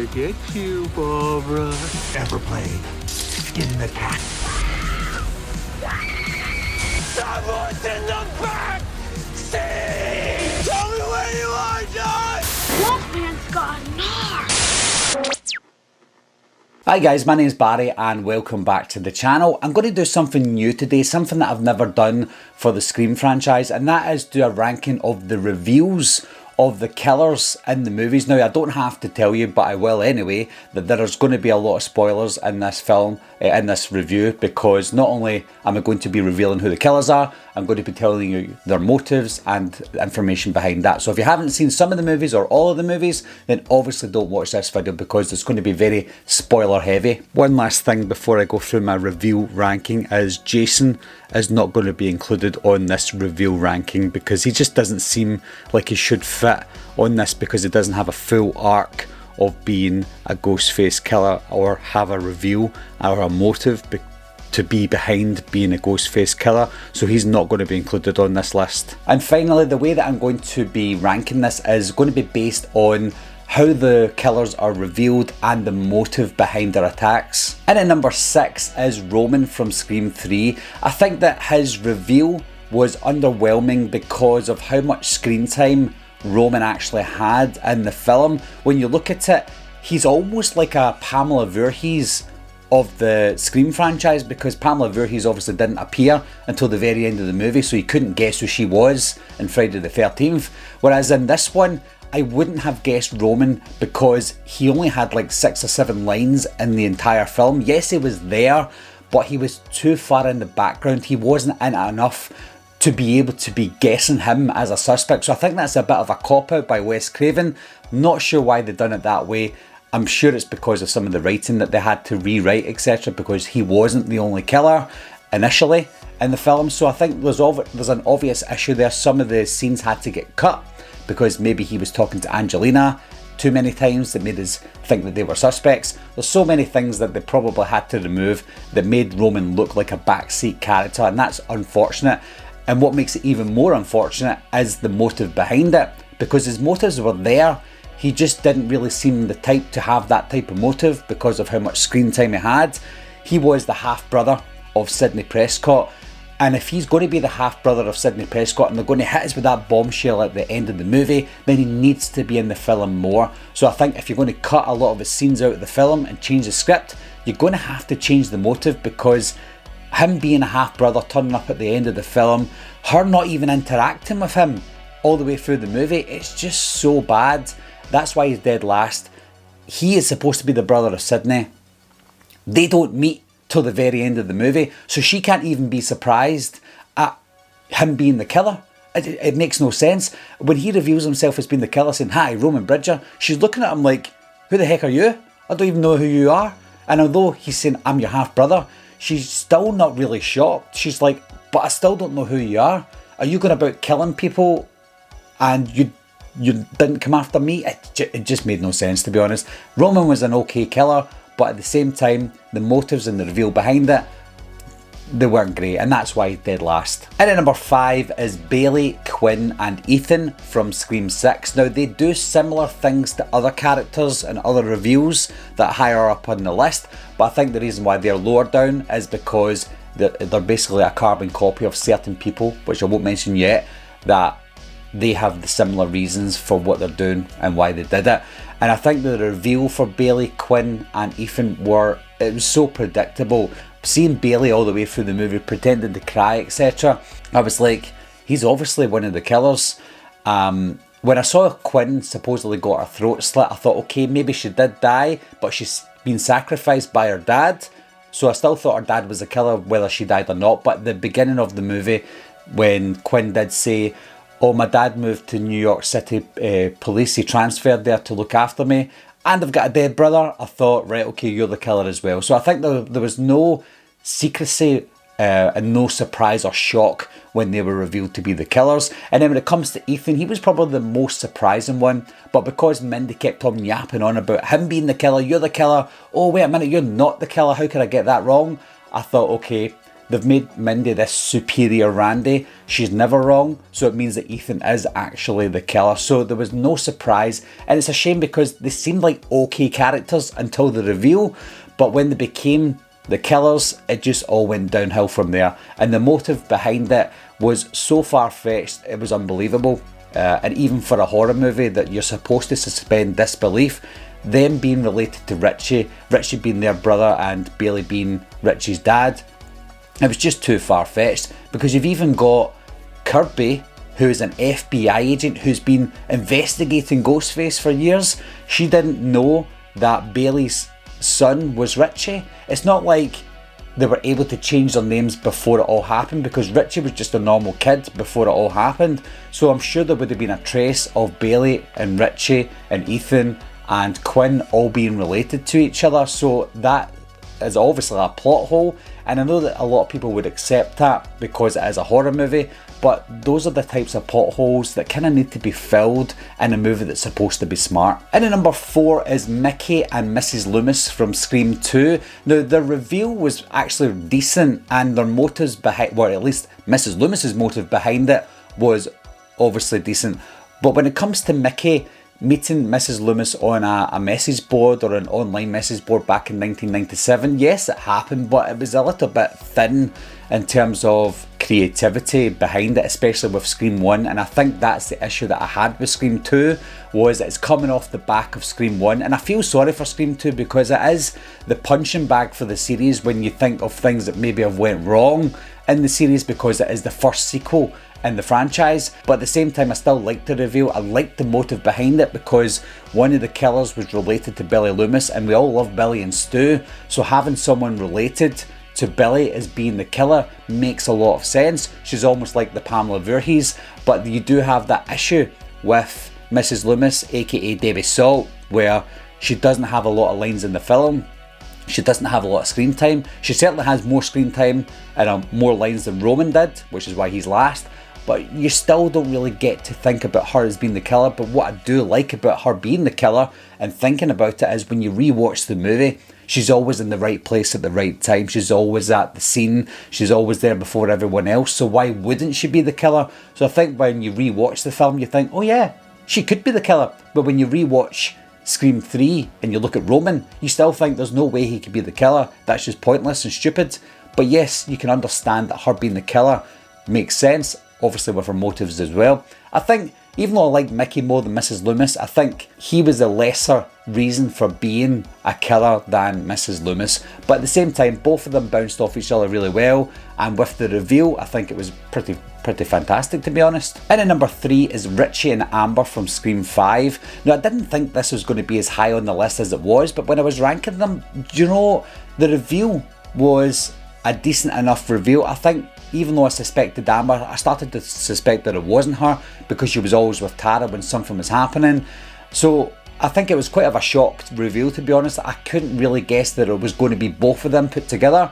gonna get you, Barbara. Ever played in the cat? Someone's in the back seat! Tell me where you are, John! Wolfman's got Nards! Hi guys, my name's Barry and welcome back to the channel. I'm going to do something new today, something that I've never done for the Scream franchise, and that is do a ranking of the reveals of the killers in the movies. Now, I don't have to tell you, but I will anyway, that there's going to be a lot of spoilers in this film, in this review, because not only am I going to be revealing who the killers are, I'm going to be telling you their motives and information behind that. So if you haven't seen some of the movies or all of the movies, then obviously don't watch this video because it's going to be very spoiler heavy. One last thing before I go through my reveal ranking is Jason is not going to be included on this reveal ranking because he just doesn't seem like he should fit on this because he doesn't have a full arc of being a Ghostface killer or have a reveal or a motive to be behind being a Ghostface killer, so he's not going to be included on this list. And finally, the way that I'm going to be ranking this is going to be based on how the killers are revealed and the motive behind their attacks. And at number 6 is Roman from Scream 3. I think that his reveal was underwhelming because of how much screen time Roman actually had in the film. When you look at it, he's almost like a Pamela Voorhees of the Scream franchise, because Pamela Voorhees obviously didn't appear until the very end of the movie, so you couldn't guess who she was in Friday the 13th. Whereas in this one, I wouldn't have guessed Roman because he only had like 6 or 7 lines in the entire film. Yes, he was there, but he was too far in the background. He wasn't in it enough to be able to be guessing him as a suspect. So I think that's a bit of a cop-out by Wes Craven. Not sure why they've done it that way. I'm sure it's because of some of the writing that they had to rewrite, etc., because he wasn't the only killer initially in the film. So I think there's an obvious issue there. Some of the scenes had to get cut because maybe he was talking to Angelina too many times that made us think that they were suspects. There's so many things that they probably had to remove that made Roman look like a backseat character, and that's unfortunate. And what makes it even more unfortunate is the motive behind it, because his motives were there. He just didn't really seem the type to have that type of motive because of how much screen time he had. He was the half-brother of Sidney Prescott, and if he's going to be the half-brother of Sidney Prescott and they're going to hit us with that bombshell at the end of the movie, then he needs to be in the film more. So I think if you're going to cut a lot of his scenes out of the film and change the script, you're going to have to change the motive, because him being a half-brother turning up at the end of the film, her not even interacting with him all the way through the movie, it's just so bad. That's why he's dead last. He is supposed to be the brother of Sidney. They don't meet till the very end of the movie, so she can't even be surprised at him being the killer. It makes no sense. When he reveals himself as being the killer, saying, "Hi, Roman Bridger," she's looking at him like, "Who the heck are you? I don't even know who you are." And although he's saying, "I'm your half-brother," she's still not really shocked. She's like, "But I still don't know who you are. Are you going about killing people and you didn't come after me?" It just made no sense, to be honest. Roman was an okay killer, but at the same time, the motives and the reveal behind it, they weren't great, and that's why he's dead last. And at number 5 is Bailey, Quinn and Ethan from Scream 6. Now, they do similar things to other characters and other reveals that are higher up on the list, but I think the reason why they're lower down is because they're basically a carbon copy of certain people, which I won't mention yet, that they have the similar reasons for what they're doing and why they did it. And I think the reveal for Bailey, Quinn and Ethan it was so predictable. Seeing Bailey all the way through the movie pretending to cry, etc., I was like, he's obviously one of the killers. When I saw Quinn supposedly got her throat slit, I thought, okay, maybe she did die, but she's been sacrificed by her dad. So I still thought her dad was a killer, whether she died or not. But at the beginning of the movie, when Quinn did say, "Oh, my dad moved to New York City police, he transferred there to look after me, and I've got a dead brother," I thought, right, okay, you're the killer as well. So I think there was no secrecy and no surprise or shock when they were revealed to be the killers. And then when it comes to Ethan, he was probably the most surprising one, but because Mindy kept on yapping on about him being the killer, "You're the killer, oh wait a minute, you're not the killer, how could I get that wrong?" I thought, okay, they've made Mindy this superior Randy. She's never wrong, so it means that Ethan is actually the killer. So there was no surprise, and it's a shame because they seemed like okay characters until the reveal, but when they became the killers, it just all went downhill from there. And the motive behind it was so far-fetched, it was unbelievable. And even for a horror movie that you're supposed to suspend disbelief, them being related to Richie, Richie being their brother and Bailey being Richie's dad, it was just too far-fetched, because you've even got Kirby, who is an FBI agent who's been investigating Ghostface for years. She didn't know that Bailey's son was Richie. It's not like they were able to change their names before it all happened, because Richie was just a normal kid before it all happened. So I'm sure there would have been a trace of Bailey and Richie and Ethan and Quinn all being related to each other. So that is obviously a plot hole, and I know that a lot of people would accept that because it is a horror movie, but those are the types of plot holes that kind of need to be filled in a movie that's supposed to be smart. And at number 4 is Mickey and Mrs. Loomis from Scream 2. Now, the reveal was actually decent, and their motives behind, well, at least Mrs. Loomis's motive behind it was obviously decent. But when it comes to Mickey meeting Mrs. Loomis on a message board or an online message board back in 1997, yes, it happened, but it was a little bit thin in terms of creativity behind it, especially with Scream 1, and I think that's the issue that I had with Scream 2, was it's coming off the back of Scream 1, and I feel sorry for Scream 2 because it is the punching bag for the series when you think of things that maybe have went wrong in the series, because it is the first sequel in the franchise. But at the same time, I still liked the reveal. I liked the motive behind it because one of the killers was related to Billy Loomis, and we all love Billy and Stu, so having someone related to Billy as being the killer makes a lot of sense. She's almost like the Pamela Voorhees, but you do have that issue with Mrs. Loomis, aka Debbie Salt, where she doesn't have a lot of lines in the film. She doesn't have a lot of screen time. She certainly has more screen time and more lines than Roman did, which is why he's last. But you still don't really get to think about her as being the killer. But what I do like about her being the killer and thinking about it is when you rewatch the movie, she's always in the right place at the right time. She's always at the scene. She's always there before everyone else. So why wouldn't she be the killer? So I think when you rewatch the film, you think, oh yeah, she could be the killer. But when you rewatch Scream 3 and you look at Roman, you still think there's no way he could be the killer. That's just pointless and stupid. But yes, you can understand that her being the killer makes sense, obviously with her motives as well. I think, even though I like Mickey more than Mrs. Loomis, I think he was the lesser reason for being a killer than Mrs. Loomis. But at the same time, both of them bounced off each other really well, and with the reveal, I think it was pretty fantastic, to be honest. And at number 3 is Richie and Amber from Scream 5. Now, I didn't think this was going to be as high on the list as it was, but when I was ranking them, do you know, the reveal was a decent enough reveal. I think even though I suspected Amber, I started to suspect that it wasn't her because she was always with Tara when something was happening. So I think it was quite of a shock reveal, to be honest. I couldn't really guess that it was going to be both of them put together.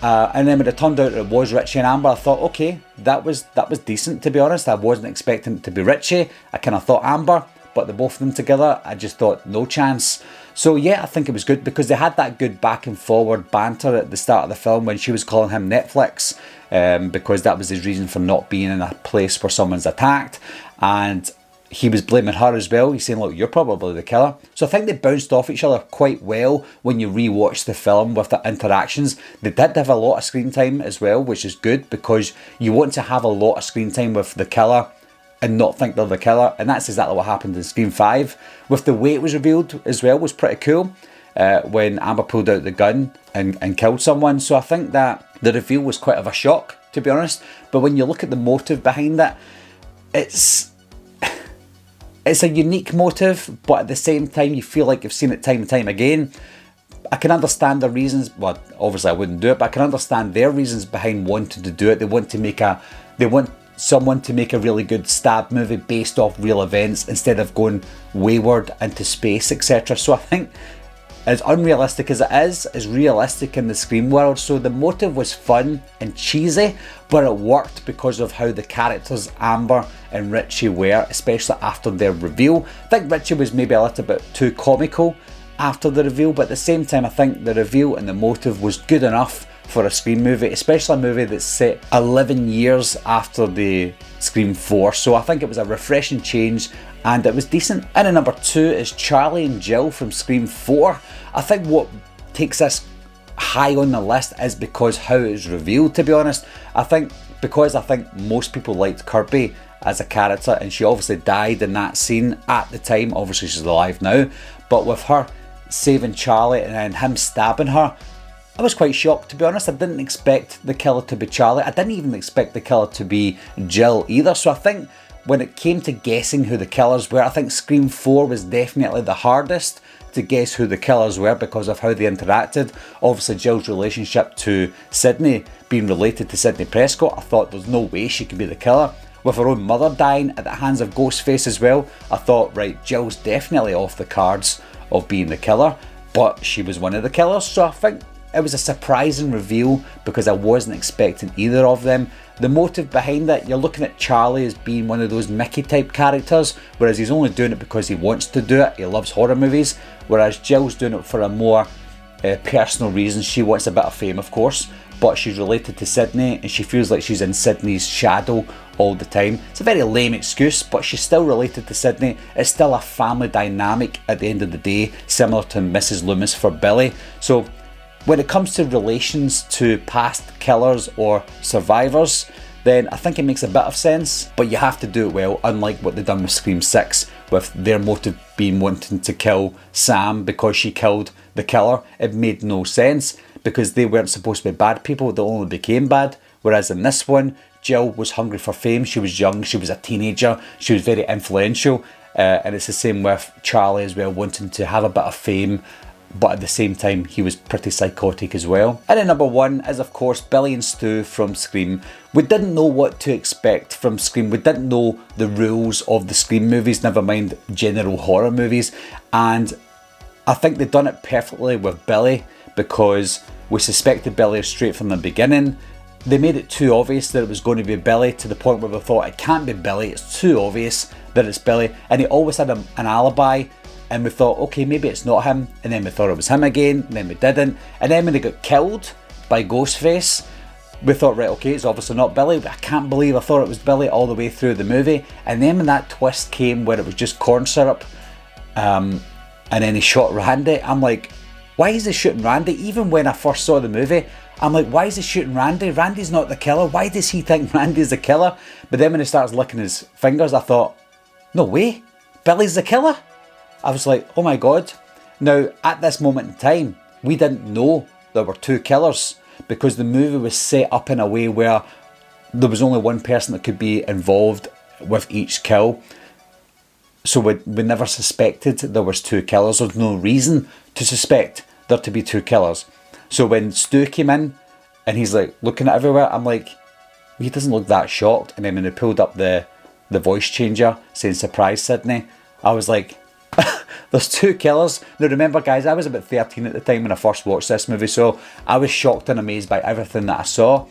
And then when it turned out it was Richie and Amber, I thought, okay, that was decent, to be honest. I wasn't expecting it to be Richie. I kind of thought Amber, but the both of them together, I just thought no chance. So yeah, I think it was good because they had that good back and forward banter at the start of the film when she was calling him Netflix, because that was his reason for not being in a place where someone's attacked, and he was blaming her as well. He's saying, look, you're probably the killer. So I think they bounced off each other quite well when you rewatch the film with the interactions. They did have a lot of screen time as well, which is good because you want to have a lot of screen time with the killer and not think they're the killer, and that's exactly what happened in Scream 5. With the way it was revealed as well was pretty cool, when Amber pulled out the gun and killed someone. So I think that the reveal was quite of a shock, to be honest. But when you look at the motive behind it, it's a unique motive, but at the same time you feel like you've seen it time and time again. I can understand the reasons, well obviously I wouldn't do it, but I can understand their reasons behind wanting to do it. They want someone to make a really good stab movie based off real events instead of going wayward into space, etc. So I think as unrealistic as it is realistic in the Scream world. So the motive was fun and cheesy, but it worked because of how the characters Amber and Richie were, especially after their reveal. I think Richie was maybe a little bit too comical after the reveal, but at the same time I think the reveal and the motive was good enough for a Scream movie, especially a movie that's set 11 years after the Scream 4, so I think it was a refreshing change and it was decent. And at number 2 is Charlie and Jill from Scream 4. I think what takes this high on the list is because how it was revealed, to be honest. I think most people liked Kirby as a character, and she obviously died in that scene at the time. Obviously she's alive now, but with her saving Charlie and then him stabbing her, I was quite shocked, to be honest. I didn't expect the killer to be Charlie. I didn't even expect the killer to be Jill either. So I think when it came to guessing who the killers were, I think Scream 4 was definitely the hardest to guess who the killers were because of how they interacted. Obviously Jill's relationship to Sydney being related to Sidney Prescott, I thought there's no way she could be the killer. With her own mother dying at the hands of Ghostface as well, I thought, right, Jill's definitely off the cards of being the killer, but she was one of the killers. So I think it was a surprising reveal because I wasn't expecting either of them. The motive behind it, you're looking at Charlie as being one of those Mickey type characters, whereas he's only doing it because he wants to do it. He loves horror movies, whereas Jill's doing it for a more personal reason. She wants a bit of fame, of course, but she's related to Sydney and she feels like she's in Sydney's shadow all the time. It's a very lame excuse, but she's still related to Sydney. It's still a family dynamic at the end of the day, similar to Mrs. Loomis for Billy. So when it comes to relations to past killers or survivors, then I think it makes a bit of sense, but you have to do it well, unlike what they've done with Scream 6, with their motive being wanting to kill Sam because she killed the killer. It made no sense because they weren't supposed to be bad people, they only became bad. Whereas in this one, Jill was hungry for fame, she was young, she was a teenager, she was very influential, and it's the same with Charlie as well, wanting to have a bit of fame, but at the same time he was pretty psychotic as well. And then number 1 is of course Billy and Stu from Scream. We didn't know what to expect from Scream, we didn't know the rules of the Scream movies, never mind general horror movies, and I think they've done it perfectly with Billy because we suspected Billy straight from the beginning. They made it too obvious that it was going to be Billy to the point where we thought it can't be Billy, it's too obvious that it's Billy, and he always had an alibi. And we thought, okay, maybe it's not him, and then we thought it was him again, and then we didn't. And then when he got killed by Ghostface, we thought, right, okay, it's obviously not Billy. I can't believe I thought it was Billy all the way through the movie. And then when that twist came where it was just corn syrup, and then he shot Randy, I'm like, why is he shooting Randy? Even when I first saw the movie, I'm like, why is he shooting Randy? Randy's not the killer. Why does he think Randy's the killer? But then when he starts licking his fingers, I thought, no way, Billy's the killer? I was like, oh my god. Now, at this moment in time, we didn't know there were 2 killers because the movie was set up in a way where there was only one person that could be involved with each kill. So we never suspected there was 2 killers. There's no reason to suspect there to be 2 killers. So when Stu came in and he's like looking at everywhere, I'm like, he doesn't look that shocked. And then when he pulled up the voice changer saying surprise Sydney, I was like, there's 2 killers. Now remember guys, I was about 13 at the time when I first watched this movie, so I was shocked and amazed by everything that I saw.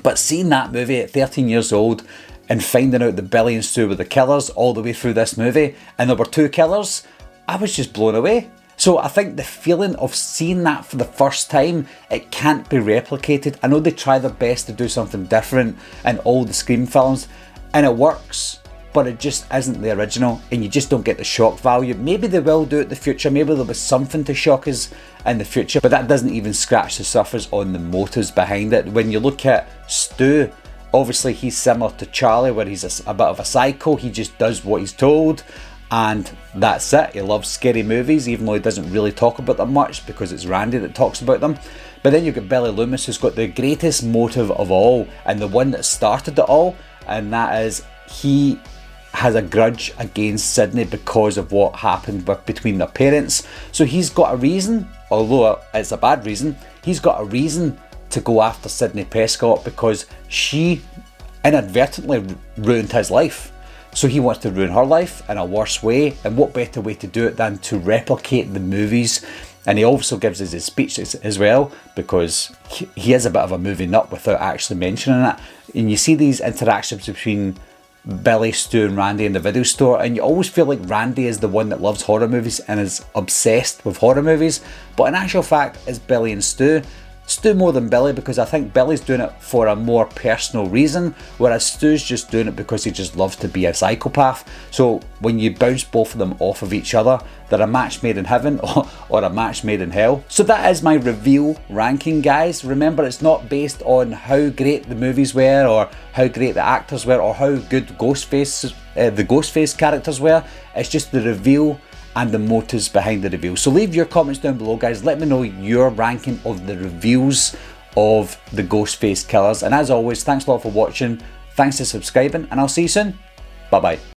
But seeing that movie at 13 years old and finding out that Billy and Stu were the killers all the way through this movie and there were 2 killers, I was just blown away. So I think the feeling of seeing that for the first time, it can't be replicated. I know they try their best to do something different in all the Scream films and it works, but it just isn't the original and you just don't get the shock value. Maybe they will do it in the future, maybe there'll be something to shock us in the future, but that doesn't even scratch the surface on the motives behind it. When you look at Stu, obviously he's similar to Charlie where he's a bit of a psycho, he just does what he's told and that's it. He loves scary movies even though he doesn't really talk about them much because it's Randy that talks about them. But then you've got Billy Loomis who's got the greatest motive of all and the one that started it all, and that is he has a grudge against Sydney because of what happened between their parents. So he's got a reason, although it's a bad reason, he's got a reason to go after Sidney Prescott because she inadvertently ruined his life. So he wants to ruin her life in a worse way, and what better way to do it than to replicate the movies. And he also gives us his speech as well because he is a bit of a movie nut without actually mentioning it. And you see these interactions between Billy, Stu and Randy in the video store, and you always feel like Randy is the one that loves horror movies and is obsessed with horror movies, but in actual fact it's Billy and Stu. Stu more than Billy because I think Billy's doing it for a more personal reason, whereas Stu's just doing it because he just loves to be a psychopath. So when you bounce both of them off of each other, they're a match made in heaven or a match made in hell. So that is my reveal ranking, guys. Remember, it's not based on how great the movies were or how great the actors were or how good the Ghostface characters were. It's just the reveal and the motives behind the reveal. So leave your comments down below, guys. Let me know your ranking of the reveals of the Ghostface killers. And as always, thanks a lot for watching. Thanks for subscribing, and I'll see you soon. Bye bye.